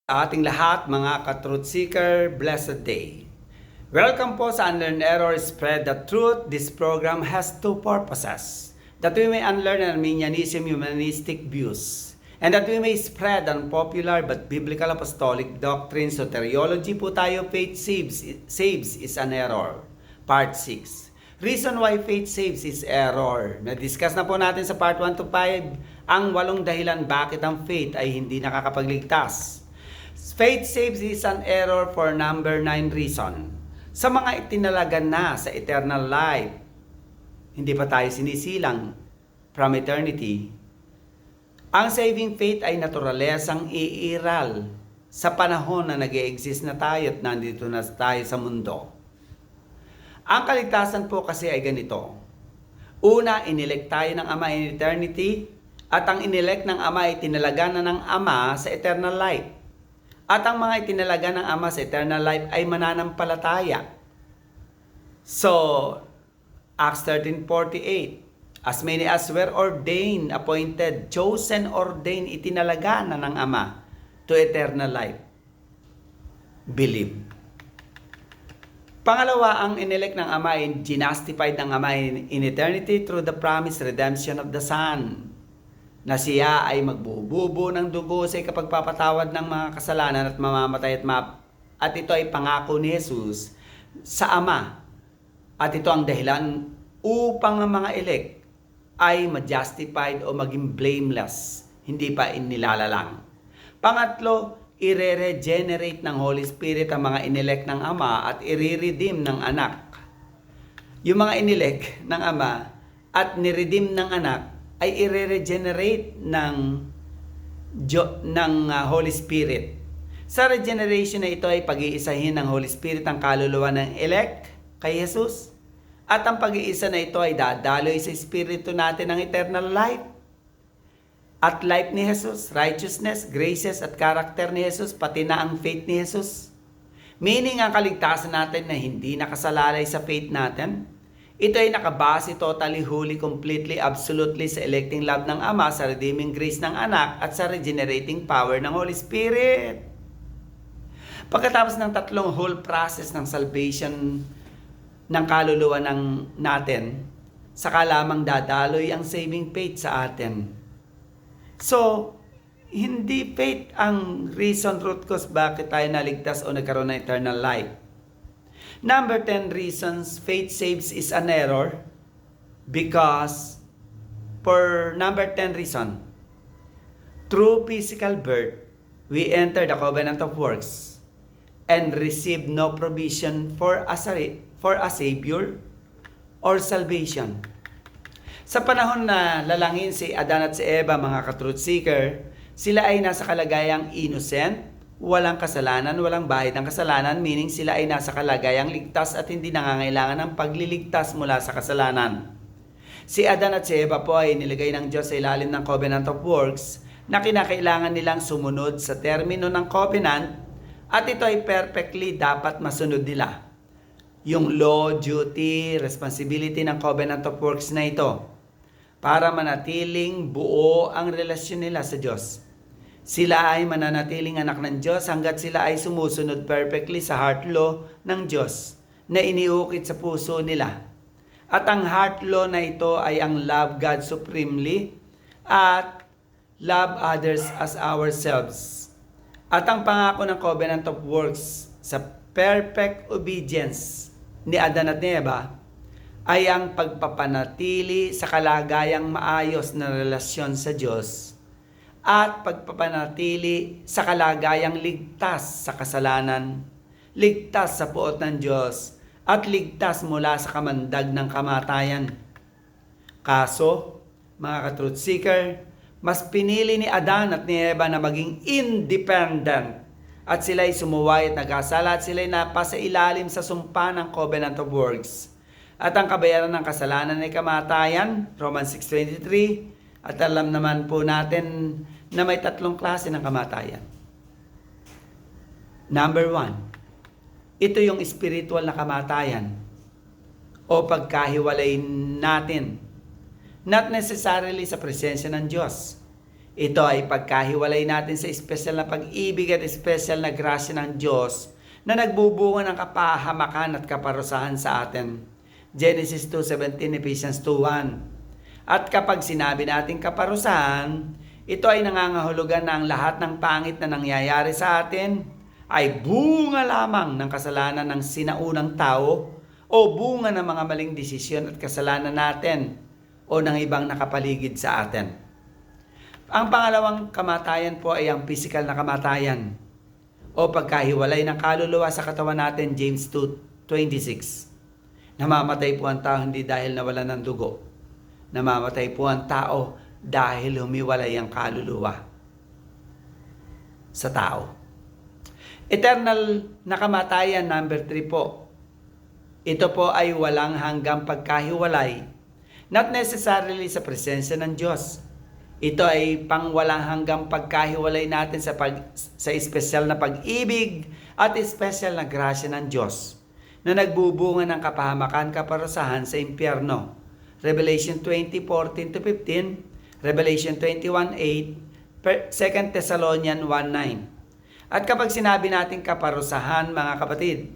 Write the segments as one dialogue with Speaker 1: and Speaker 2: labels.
Speaker 1: Sa ating lahat, mga ka-truth seeker, blessed day. Welcome po sa Unlearn Error, Spread the Truth. This program has two purposes. That we may unlearn Arminianism humanistic views, and that we may spread unpopular but biblical apostolic doctrines. Soteriology po tayo, Faith Saves is an Error. Part 6. Reason why faith saves is error. Na-discuss na po natin sa part 1 to 5 ang 8 dahilan bakit ang faith ay hindi nakakapagligtas. Faith saves is an error for number 9 reason. Sa mga itinalagan na sa eternal life, hindi pa tayo sinisilang from eternity. Ang saving faith ay naturalesang iiral sa panahon na nag-e-exist na tayo at nandito na tayo sa mundo. Ang kaligtasan po kasi ay ganito. Una, inelect tayo ng Ama in eternity at ang inelect ng Ama ay tinalaga na ng Ama sa eternal life. At ang mga itinalaga ng Ama sa eternal life ay mananampalataya. So, Acts 13:48, as many as were ordained, appointed, chosen, ordained, itinalaga na ng Ama to eternal life. Believe. Pangalawa, ang inelect ng Ama ay justified ng Ama in eternity through the promised redemption of the Son, na siya ay magbububo ng dugo sa ikapagpapatawad ng mga kasalanan at mamamatay at ito ay pangako ni Jesus sa Ama. At ito ang dahilan upang ang mga elect ay ma-justified o maging blameless, hindi pa inilalalang. Pangatlo, i-regenerate ng Holy Spirit ang mga inelect ng Ama at i-redeem ng anak. Yung mga inelect ng Ama at niredeem ng anak ay i-regenerate ng Holy Spirit. Sa regeneration na ito ay pag-iisahin ng Holy Spirit ang kaluluwa ng elect kay Jesus. At ang pag-iisa na ito ay dadaloy sa Espiritu natin ng eternal life. At life ni Jesus, righteousness, graces at karakter ni Jesus, pati na ang faith ni Jesus. Meaning ang kaligtasan natin na hindi nakasalalay sa faith natin. Ito ay nakabase totally, wholly, completely, absolutely sa electing love ng Ama, sa redeeming grace ng anak, at sa regenerating power ng Holy Spirit. Pagkatapos ng tatlong whole process ng salvation ng kaluluwa natin, saka lamang dadaloy ang saving faith sa atin. So, hindi faith ang reason, root cause bakit tayo naligtas o nagkaroon ng eternal life. Number 10 reasons faith saves is an error because for number 10 reason, through physical birth, we enter the covenant of works and receive no provision for a savior or salvation. Sa panahon na lalangin si Adan at si Eva, mga ka-truth seeker, sila ay nasa kalagayang innocent, walang kasalanan, walang bahid ng kasalanan, meaning sila ay nasa kalagayang ligtas at hindi nangangailangan ng pagliligtas mula sa kasalanan. Si Adan at si Eva po ay nilagay ng Diyos sa ilalim ng covenant of works na kinakailangan nilang sumunod sa termino ng covenant at ito ay perfectly dapat masunod nila. Yung law, duty, responsibility ng covenant of works na ito para manatiling buo ang relasyon nila sa Diyos. Sila ay mananatiling anak ng Diyos hanggat sila ay sumusunod perfectly sa heart law ng Diyos na iniukit sa puso nila. At ang heart law na ito ay ang love God supremely at love others as ourselves. At ang pangako ng covenant of works sa perfect obedience ni Adan at ni Eva ay ang pagpapanatili sa kalagayang maayos na relasyon sa Diyos at pagpapanatili sa kalagayang ligtas sa kasalanan, ligtas sa puot ng Diyos, at ligtas mula sa kamandag ng kamatayan. Kaso, mga ka-truth seeker, mas pinili ni Adan at ni Eva na maging independent at sila'y sumuway at nagkasala at sila'y napasa ilalim sa sumpa ng covenant of works. At ang kabayaran ng kasalanan ay kamatayan, Romans 6:23, at alam naman po natin na may tatlong klase ng kamatayan. Number 1, ito yung spiritual na kamatayan o pagkahiwalay natin. Not necessarily sa presensya ng Diyos. Ito ay pagkahiwalay natin sa espesyal na pag-ibig at espesyal na grasya ng Diyos na nagbubunga ng kapahamakan at kaparusahan sa atin. Genesis 2:17, Ephesians 2:1. At kapag sinabi nating kaparusahan, ito ay nangangahulugan na ang lahat ng pangit na nangyayari sa atin ay bunga lamang ng kasalanan ng sinaunang tao o bunga ng mga maling desisyon at kasalanan natin o ng ibang nakapaligid sa atin. Ang pangalawang kamatayan po ay ang physical na kamatayan o pagkahiwalay ng kaluluwa sa katawan natin, James 2:26. Namamatay po ang tao hindi dahil nawalan ng dugo. Namamatay po ang tao dahil humiwalay ang kaluluwa sa tao. Eternal na kamatayan, number 3 po. Ito po ay walang hanggang pagkahiwalay, not necessarily sa presensya ng Diyos. Ito ay pangwalang hanggang pagkahiwalay natin sa espesyal na pag-ibig at espesyal na grasya ng Diyos na nagbubunga ng kapahamakan, kaparusahan sa impyerno. Revelation 20:14-15, Revelation 21:8, 2 Thessalonians 1:9. At kapag sinabi natin kaparusahan, mga kapatid,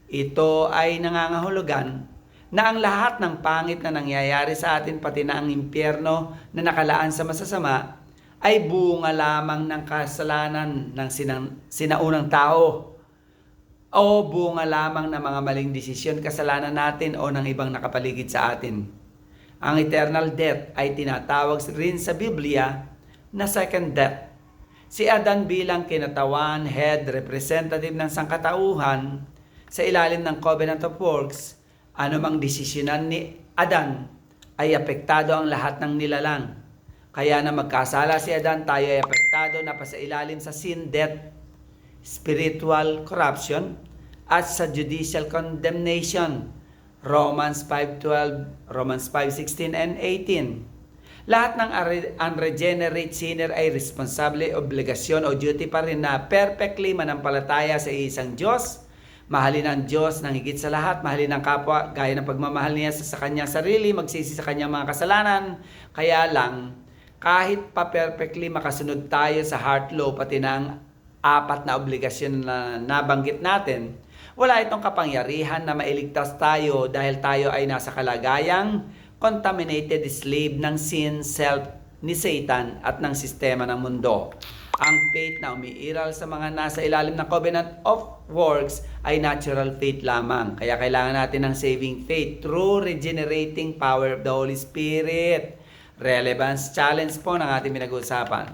Speaker 1: ito ay nangangahulugan na ang lahat ng pangit na nangyayari sa atin, pati na ang impyerno na nakalaan sa masasama, ay bunga lamang ng kasalanan ng sinaunang tao o bunga lamang ng mga maling desisyon, kasalanan natin o ng ibang nakapaligid sa atin. Ang eternal death ay tinatawag rin sa Biblia na second death. Si Adan bilang kinatawan, head, representative ng sangkatauhan sa ilalim ng Covenant of Works, anumang desisyonan ni Adan ay apektado ang lahat ng nilalang. Kaya na magkasala si Adan, tayo ay apektado na pa sa ilalim sa sin, death, spiritual corruption, at sa judicial condemnation. Romans 5:12, Romans 5:16 and 18. Lahat ng unregenerate sinner ay responsable, obligasyon o duty pa rin na perfectly manampalataya sa isang Diyos. Mahalin ang Diyos ng higit sa lahat, mahalin ang kapwa gaya ng pagmamahal niya sa kanyang sarili, magsisi sa kanyang mga kasalanan. Kaya lang, kahit pa perfectly makasunod tayo sa heart law, pati na ang 4 na obligasyon na nabanggit natin, wala itong kapangyarihan na mailigtas tayo dahil tayo ay nasa kalagayang contaminated slave ng sin, self, ni Satan at ng sistema ng mundo. Ang faith na umiiral sa mga nasa ilalim ng Covenant of Works ay natural faith lamang. Kaya kailangan natin ng saving faith through regenerating power of the Holy Spirit. Relevance challenge po ng ating pinag-uusapan.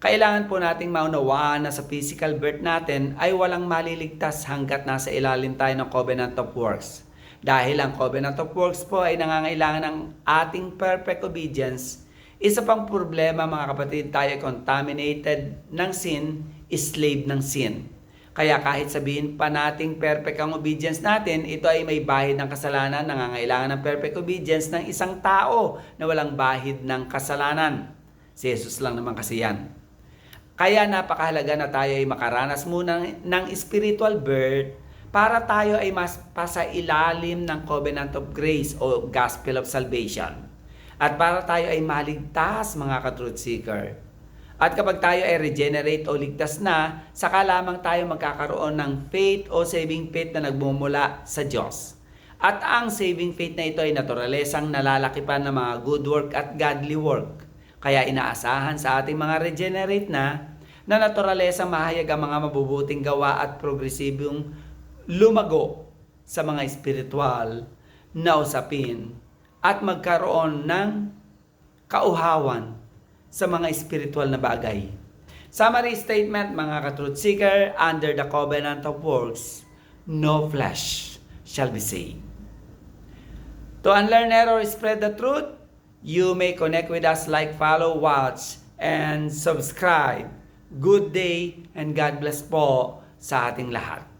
Speaker 1: Kailangan po nating maunawaan na sa physical birth natin ay walang maliligtas hanggat nasa ilalim tayo ng Covenant of Works. Dahil ang Covenant of Works po ay nangangailangan ng ating perfect obedience. Isa pang problema, mga kapatid, tayo contaminated ng sin, slave ng sin. Kaya kahit sabihin pa nating perfect ang obedience natin, ito ay may bahid ng kasalanan, nangangailangan ng perfect obedience ng isang tao na walang bahid ng kasalanan. Si Jesus lang naman kasi yan. Kaya napakahalaga na tayo ay makaranas muna ng spiritual birth para tayo ay mas pasa ilalim ng Covenant of Grace o Gospel of Salvation. At para tayo ay maligtas, mga ka-truth seeker. At kapag tayo ay regenerate o ligtas na, saka lamang tayo magkakaroon ng faith o saving faith na nagmumula sa Diyos. At ang saving faith na ito ay naturalesang nalalaki pa ng mga good work at godly work. Kaya inaasahan sa ating mga regenerate na naturalesang mahayag ang mga mabubuting gawa at progresibong lumago sa mga espiritual na usapin at magkaroon ng kauhawan sa mga espiritual na bagay. Summary statement, mga ka-truth seeker, under the Covenant of Works, no flesh shall be saved. To unlearn error, spread the truth. You may connect with us, like, follow, watch, and subscribe. Good day and God bless po sa ating lahat.